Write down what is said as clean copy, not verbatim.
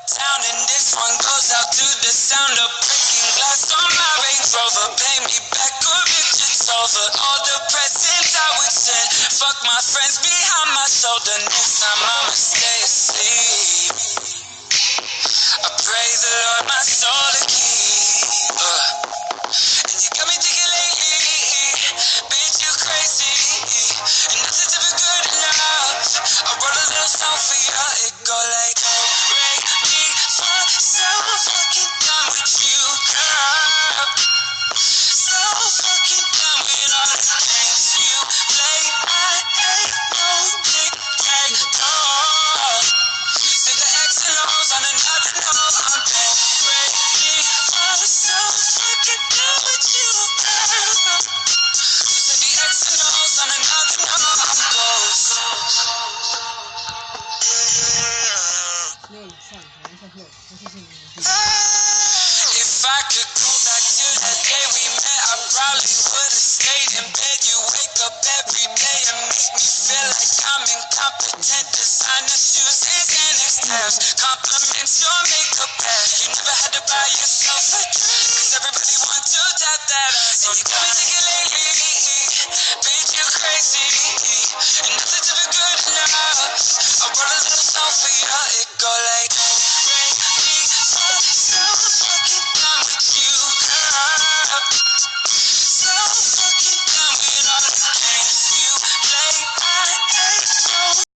town, and this one goes out to the sound of breaking glass on my Range Rover. Pay me back or bitch, it's over. All the presents I would send, fuck my friends behind my shoulder. Next time I'ma stay asleep. I pray the Lord my soul to keep. And you got me thinking lately, bitch, you crazy. And nothing's ever good enough. I wrote a little song for you, it go like, break me for so fucking done with you, girl. So fucking done with all the games you play. I ain't no dictator. See the X and O's on another note. I'm dead. Break me for so fucking done with you, girl. You said the X and O's on another note. I'm ghost. If I could go back to the day we met, I probably would have stayed in bed. You wake up every day and make me feel like I'm incompetent. Designer shoes and Xanax tabs, compliments your makeup bag. You never had to buy yourself a drink, cause everybody wants to tap that ass. And you got me thinking lately, bitch, you crazy. And nothing's ever good enough. I wrote a little song for you, it go like